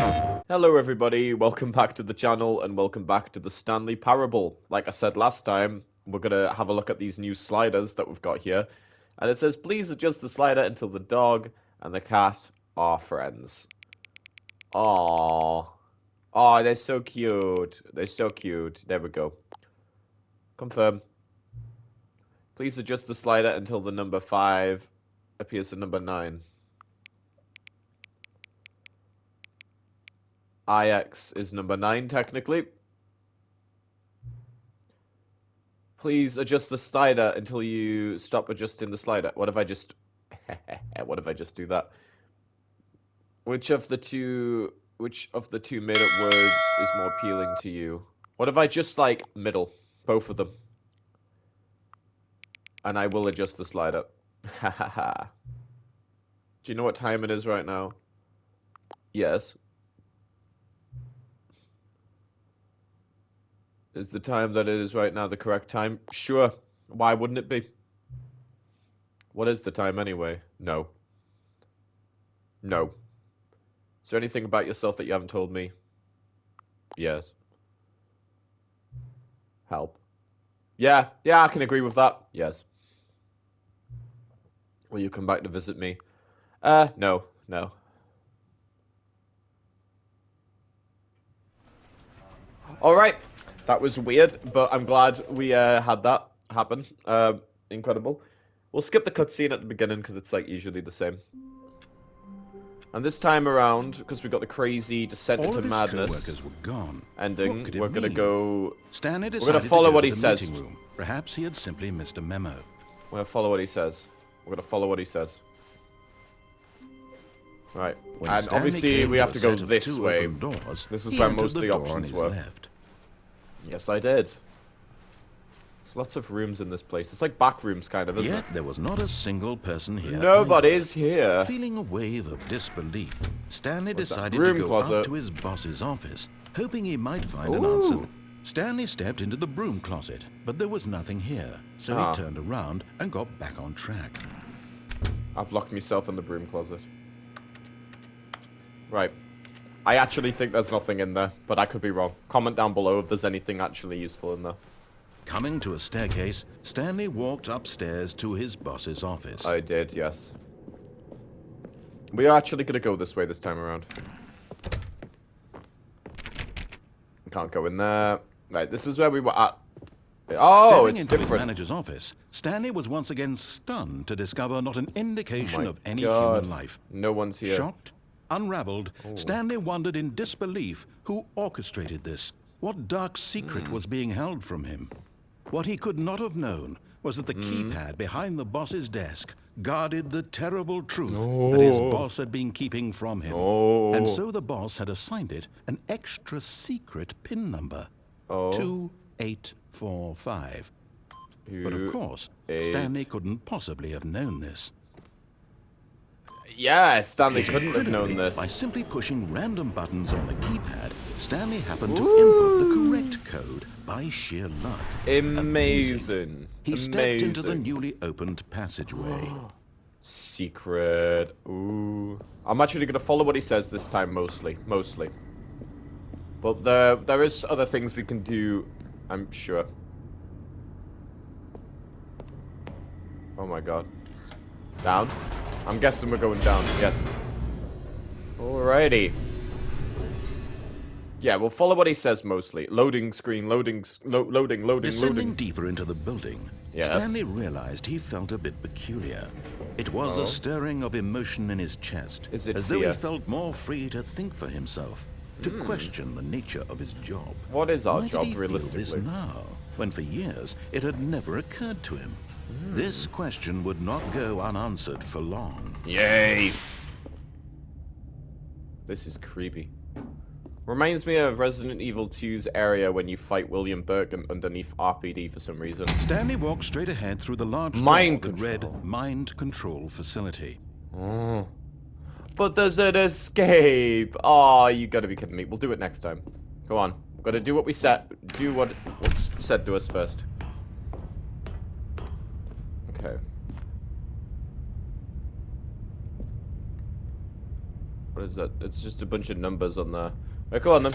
Hello everybody, welcome back to the channel and welcome back to the Stanley Parable. Like I said last time, we're gonna have a look at these new sliders that we've got here. And it says, please adjust the slider until the dog and the cat are friends. Aww. Aw, they're so cute. They're so cute. There we go. Confirm. Please adjust the slider until the number 5 appears to number 9. IX is number 9, technically. Please adjust the slider until you stop adjusting the slider. What if I just... what if I just do that? Which of the two made-up words is more appealing to you? What if I just, like, middle? Both of them. And I will adjust the slider. Hahaha. Do you know what time it is right now? Yes. Is the time that it is right now the correct time? Sure. Why wouldn't it be? What is the time anyway? No. No. Is there anything about yourself that you haven't told me? Yes. Help. Yeah, I can agree with that. Yes. Will you come back to visit me? No. Alright. That was weird, but I'm glad we had that happen. Incredible. We'll skip the cutscene at the beginning because it's like usually the same. And this time around, because we got the crazy descent into madness were gone. ending, we're gonna go. Stanley we're gonna follow what he says. Room. Perhaps he had simply missed a memo. We're gonna follow what he says. We're gonna follow what he says. Right, and Stanley obviously we have to go this way. Doors, this is where most of the options were. Left. Yes, I did. There's lots of rooms in this place. It's like back rooms, kind of, isn't it? Yet there was not a single person here. Nobody's here. Feeling a wave of disbelief, Stanley decided room to go closet? up to his boss's office, hoping he might find an answer. Stanley stepped into the broom closet, but there was nothing here, so he turned around and got back on track. I've locked myself in the broom closet. Right. I actually think there's nothing in there, but I could be wrong. Comment down below if there's anything actually useful in there. Coming to a staircase, Stanley walked upstairs to his boss's office. I did, yes. We are actually going to go this way this time around. We can't go in there. Right, this is where we were at. Oh, Stepping it's into different. his manager's office, Stanley was once again stunned to discover not an indication of any God. human life. No one's here. Shocked, unraveled, Stanley wondered in disbelief who orchestrated this. What dark secret was being held from him? What he could not have known was that the keypad behind the boss's desk guarded the terrible truth that his boss had been keeping from him. And so the boss had assigned it an extra secret PIN number. 2845. But of course, Stanley couldn't possibly have known this. Yeah, Stanley couldn't have known this. By simply pushing random buttons on the keypad, Stanley happened to input the correct code by sheer luck. Amazing. He stepped into the newly opened passageway. Secret. Ooh. I'm actually going to follow what he says this time, mostly. But there is other things we can do, I'm sure. Oh my god. Down? I'm guessing we're going down, yes. Alrighty. Yeah, we'll follow what he says mostly. Loading screen, loading. Descending deeper into the building, Yes. Stanley realized he felt a bit peculiar. It was a stirring of emotion in his chest, Is it as though fear? he felt more free to think for himself, to question the nature of his job. What is our Why job, did he feel realistically? this now, when for years it had never occurred to him? This question would not go unanswered for long. Yay! This is creepy. Reminds me of Resident Evil 2's area when you fight William Birkin underneath RPD for some reason. Stanley walked straight ahead through the large Mind door that control. read Mind Control Facility. Oh. But there's an escape. Oh, you gotta be kidding me. We'll do it next time. Go on. We've got to do what we said. Do what's said to us first. Okay. What is that? It's just a bunch of numbers on there. Right, go on then.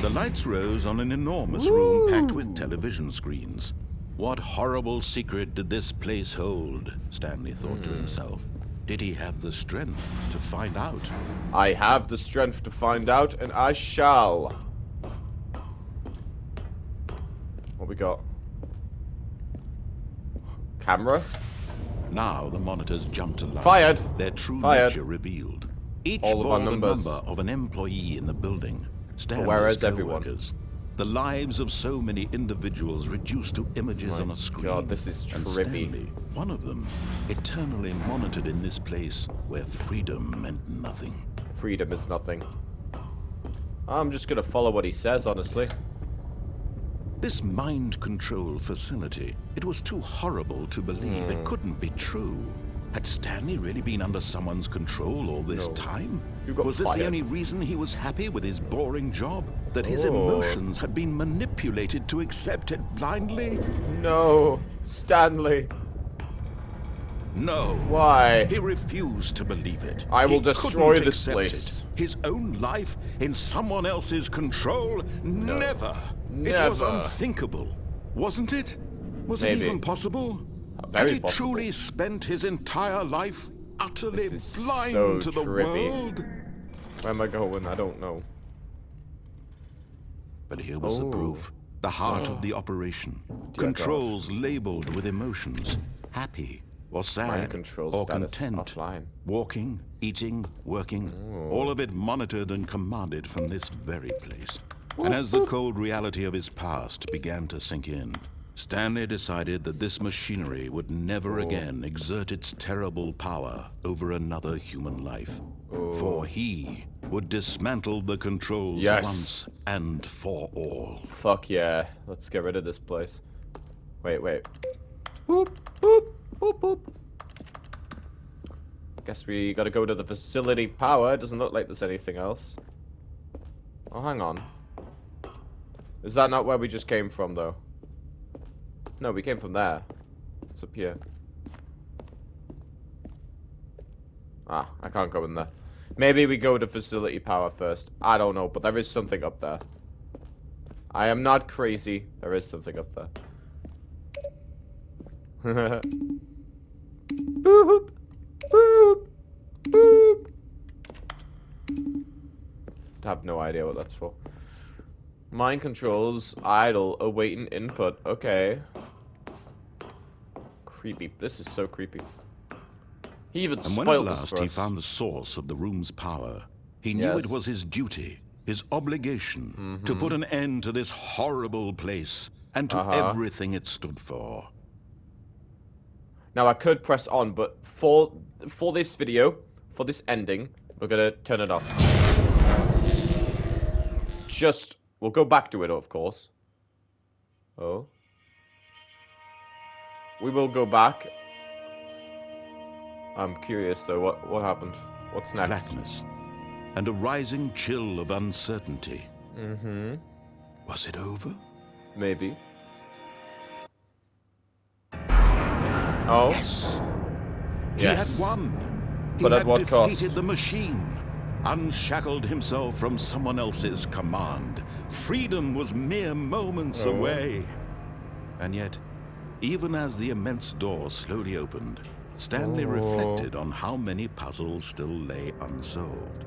The lights rose on an enormous room packed with television screens. What horrible secret did this place hold? Stanley thought to himself. Did he have the strength to find out? I have the strength to find out, and I shall. What we got? Camera? Now the monitors jumped to life. Fired. Their true Fired. nature revealed. Each All of our bore the numbers. number of an employee in the building. Stanley's whereas everyone. co-workers. The lives of so many individuals reduced to images on a screen. God, this is And trippy. Stanley, one of them, eternally monitored in this place where freedom meant nothing. Freedom is nothing. I'm just gonna follow what he says, honestly. This mind control facility, it was too horrible to believe. It couldn't be true. Had Stanley really been under someone's control all this No. time? You got Was this fired. the only reason he was happy with his boring job? That his emotions had been manipulated to accept it blindly? No, Stanley. No. Why? He refused to believe it. I will He destroy couldn't this accept place. it. His own life in someone else's control? Never. It was Never. unthinkable, wasn't it? Was it Maybe. even possible? Very Had he possible. truly spent his entire life utterly This is blind so to the trippy. world? Where am I going? I don't know. But here was the proof. The heart of the operation. Dear Controls labeled with emotions. Happy or sad Mind control or status content. offline. Walking, eating, working. All of it monitored and commanded from this very place. And as the cold reality of his past began to sink in, Stanley decided that this machinery would never again exert its terrible power over another human life. For he would dismantle the controls Yes. once and for all. Fuck yeah. Let's get rid of this place. Wait. Boop, boop, boop, boop. Guess we gotta go to the facility power. Doesn't look like there's anything else. Oh, hang on. Is that not where we just came from, though? No, we came from there. It's up here. Ah, I can't go in there. Maybe we go to facility power first. I don't know, but there is something up there. I am not crazy. There is something up there. Boop, boop, boop. I have no idea what that's for. Mind controls, idle, awaiting input. Okay. Creepy. This is so creepy. He even And when at spoiled this last for he us. found the source of the room's power, he knew Yes. it was his duty, his obligation, to put an end to this horrible place and to everything it stood for. Now I could press on, but for this video, for this ending, we're gonna turn it off. We'll go back to it, of course. Oh. We will go back. I'm curious though, what happened? What's next? Blackness and a rising chill of uncertainty. Mm-hmm. Was it over? Maybe. Oh. Yes. He Yes. had won. He But at had what defeated cost? the machine, unshackled himself from someone else's command. Freedom was mere moments away. And yet, even as the immense door slowly opened, Stanley reflected on how many puzzles still lay unsolved.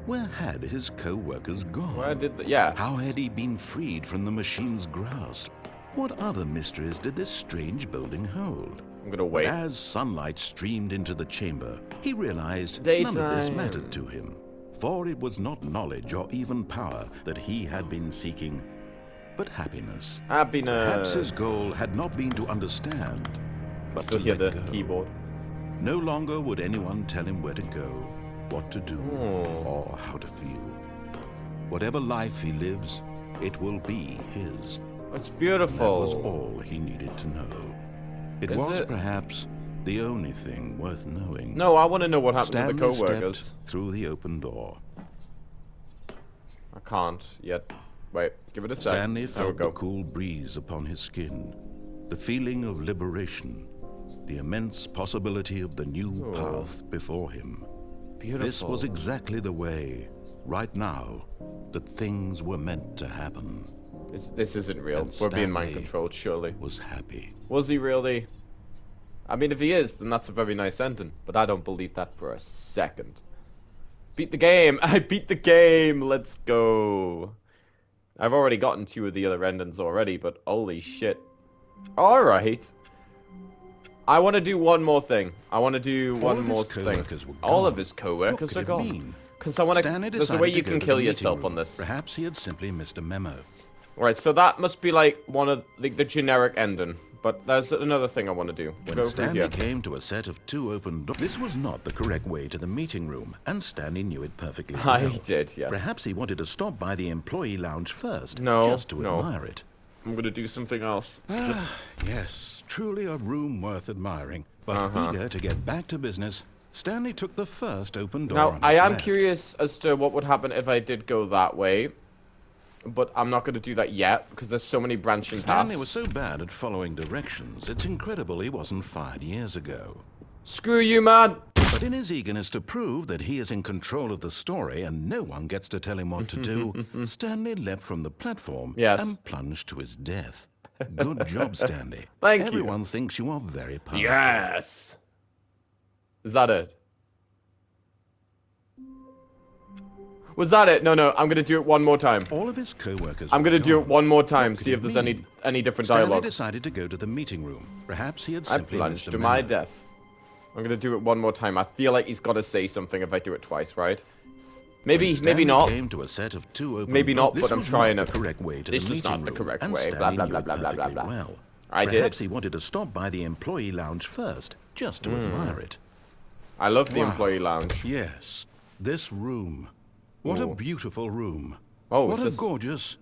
Where had his co-workers gone? Where did yeah. How had he been freed from the machine's grasp? What other mysteries did this strange building hold? I'm gonna wait. But as sunlight streamed into the chamber, he realized none of this Daytime. mattered to him. For it was not knowledge or even power that he had been seeking, but happiness. Happiness. Perhaps his goal had not been to understand, but Still to hear let the go. keyboard. No longer would anyone tell him where to go, what to do, Oh. or how to feel. Whatever life he lives, it will be his. That's That beautiful. was all he needed to know. It Is was it? perhaps the only thing worth knowing. No, I want to know what happened Stanley to the co-workers. stepped through the open door. I can't yet. Wait, give it a sec. Stanley There we felt the go. cool breeze upon his skin, the feeling of liberation, the immense possibility of the new path before him. beautiful. This was exactly the way, right now, that things were meant to happen. This isn't real. And We're being mind Stanley controlled, surely. was happy. Was he really? I mean, if he is, then that's a very nice ending. But I don't believe that for a second. Beat the game! I beat the game! Let's go! I've already gotten 2 of the other endings already, but holy shit. Alright. I want to do one more thing. I want to do one more thing. All of his co-workers are gone. Because I want to... There's a way you can kill yourself on this. Perhaps he had simply missed a memo. Right, so that must be like one of the generic ending. But there's another thing I want to do. When Stanley came to a set of 2 open doors, this was not the correct way to the meeting room, and Stanley knew it perfectly well. I did, yes. Perhaps he wanted to stop by the employee lounge first, no, just to admire it. I'm going to do something else. Yes, truly a room worth admiring. But eager to get back to business, Stanley took the first open door on his I am left. curious as to what would happen if I did go that way. But I'm not going to do that yet, because there's so many branching paths. Stanley was so bad at following directions, it's incredible he wasn't fired years ago. Screw you, man! But in his eagerness to prove that he is in control of the story and no one gets to tell him what to do, Stanley leapt from the platform and plunged to his death. Good job, Stanley. Thank you. Everyone thinks you are very powerful. Yes! Is that it? Was that it? No, I'm gonna do it one more time. All of his co-workers I'm gonna do it one more time, see if there's any different dialogue. Stanley decided to go to the meeting room. Perhaps he had simply plunged to my death. I'm gonna do it one more time. I feel like he's gotta say something if I do it twice, right? Maybe not. Came to a set of 2 open maybe not, but I'm trying to. This was not the correct way. Blah blah blah blah blah blah blah. Well. I did. Perhaps he wanted to stop by the employee lounge first, just to admire it. I love the employee lounge. Yes, this room. What a beautiful room. Oh, what a gorgeous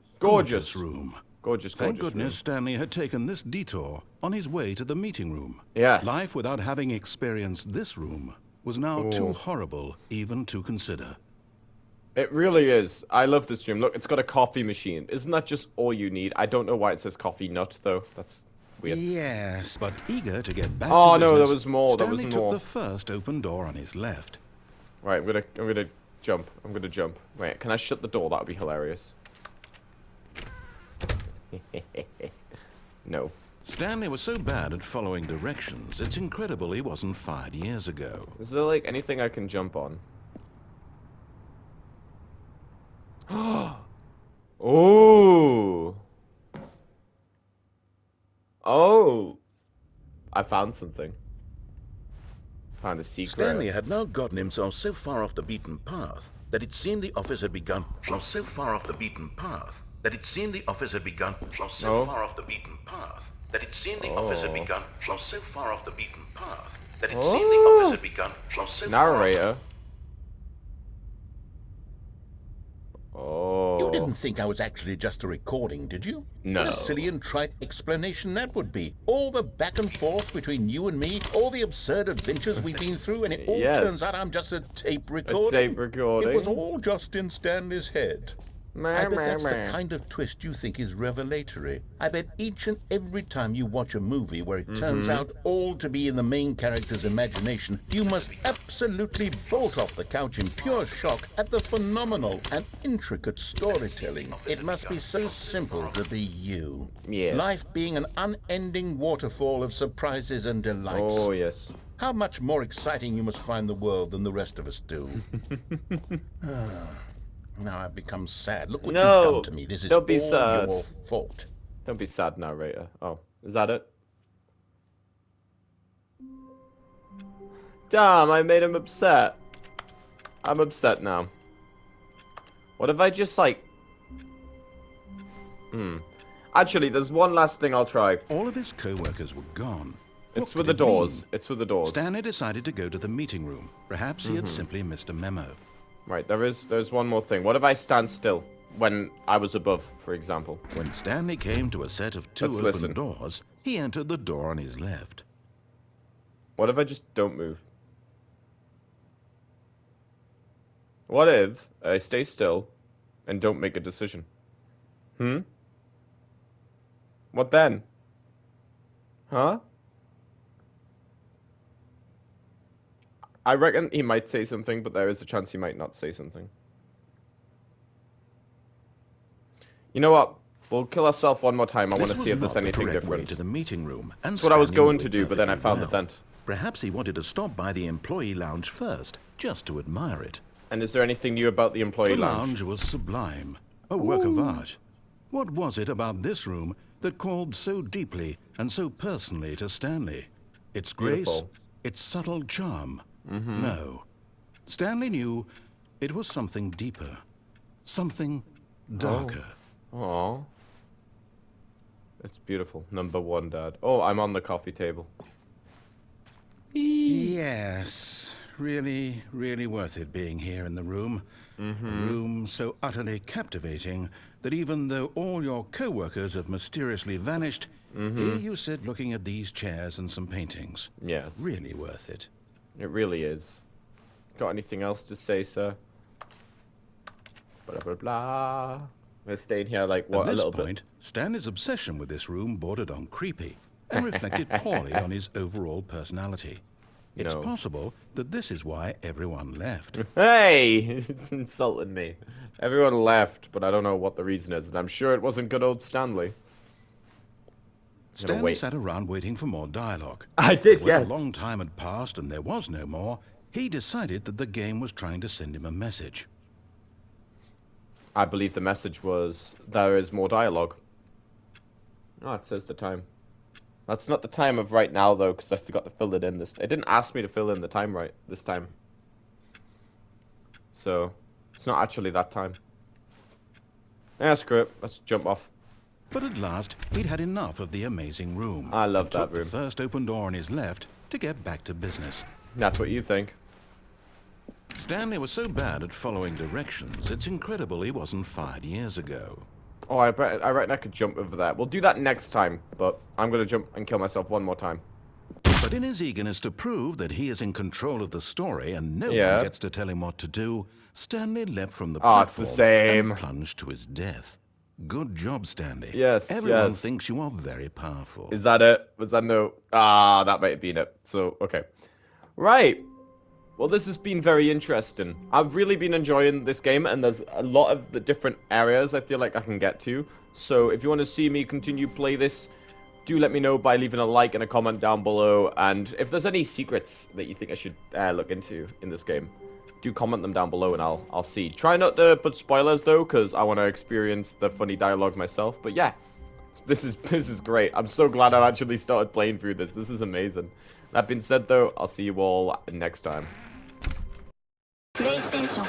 room. Thank goodness Stanley had taken this detour on his way to the meeting room. Yes. Life without having experienced this room was now too horrible even to consider. It really is. I love this room. Look, it's got a coffee machine. Isn't that just all you need? I don't know why it says coffee nut, though. That's weird. Yes, but eager to get back to business, no, there was more. Stanley took the first open door on his left. Right, I'm gonna jump. I'm gonna jump. Wait, can I shut the door? That would be hilarious. No. Stanley was so bad at following directions, it's incredible he wasn't fired years ago. Is there, like, anything I can jump on? Oh! Oh! I found something. Found a secret. Stanley had now gotten himself so far off the beaten path that it seemed the office had begun. So far off the beaten path that it seemed the office had begun. So far off the beaten path that it seemed the office had begun. So far off the beaten path that it seemed the office had begun. Narrator. Oh. You didn't think I was actually just a recording, did you? No. What a silly and trite explanation that would be. All the back and forth between you and me, all the absurd adventures we've been through, and it all turns out I'm just a tape recording. A tape recording. It was all just in Stanley's head. I bet that's the kind of twist you think is revelatory. I bet each and every time you watch a movie where it turns out all to be in the main character's imagination, you must absolutely bolt off the couch in pure shock at the phenomenal and intricate storytelling. It must be so simple to be you. Yes. Life being an unending waterfall of surprises and delights. Oh, yes. How much more exciting you must find the world than the rest of us do. Now I've become sad. Look what you've done to me. This is all your fault. Don't be sad, narrator. Oh, is that it? Damn, I made him upset. I'm upset now. What if I just, like... Actually, there's one last thing I'll try. All of his co-workers were gone. It's with the doors. It's with the doors. Stanley decided to go to the meeting room. Perhaps he had simply missed a memo. Right, there's one more thing. What if I stand still when I was above, for example? When Stanley came to a set of 2 open doors, he entered the door on his left. What if I just don't move? What if I stay still and don't make a decision? What then? I reckon he might say something, but there is a chance he might not say something. You know what? We'll kill ourselves one more time. I want to see if there's anything different. To the meeting room, and That's what I was Stanley going knew to it do, but then I perfectly found the well. vent. Perhaps he wanted to stop by the employee lounge first, just to admire it. And is there anything new about the employee The lounge? lounge was sublime, a work of art. What was it about this room that called so deeply and so personally to Stanley? Its grace, Beautiful. its subtle charm? No. Stanley knew it was something deeper, something darker. Aww. It's beautiful. Number 1, Dad. Oh, I'm on the coffee table. Yes, really, really worth it being here in the room. A room so utterly captivating that even though all your co-workers have mysteriously vanished, here you sit looking at these chairs and some paintings. Yes. Really worth it. It really is. Got anything else to say, sir? Blah, blah, blah. We're staying here, like, what, a little At this point, Stanley's obsession with this room bordered on creepy and reflected poorly on his overall personality. It's No. possible that this is why everyone left. Hey! It's insulting me. Everyone left, but I don't know what the reason is, and I'm sure it wasn't good old Stanley. Stanley wait. sat around waiting for more dialogue. I did, When yes. a long time had passed and there was no more, he decided that the game was trying to send him a message. I believe the message was, there is more dialogue. Oh, it says the time. That's not the time of right now, though, because I forgot to fill it in this. It didn't ask me to fill in the time right this time. So, it's not actually that time. Yeah, screw it. Let's jump off. But at last, he'd had enough of the amazing room. I love and that took room. the first open door on his left to get back to business. That's what you think. Stanley was so bad at following directions, it's incredible he wasn't fired years ago. Oh, I reckon I could jump over that. We'll do that next time, but I'm going to jump and kill myself one more time. But in his eagerness to prove that he is in control of the story and no one gets to tell him what to do, Stanley leapt from the platform it's the same. and plunged to his death. Good job, Stanley. Yes, Everyone yes. thinks you are very powerful. Is that it? Was that no? Ah, that might have been it. So, okay. Right. Well, this has been very interesting. I've really been enjoying this game, and there's a lot of the different areas I feel like I can get to. So, if you want to see me continue play this, do let me know by leaving a like and a comment down below. And if there's any secrets that you think I should look into in this game, do comment them down below, and I'll see. Try not to put spoilers though, because I want to experience the funny dialogue myself. But yeah, this is great. I'm so glad I've actually started playing through this. This is amazing. That being said though, I'll see you all next time. PlayStation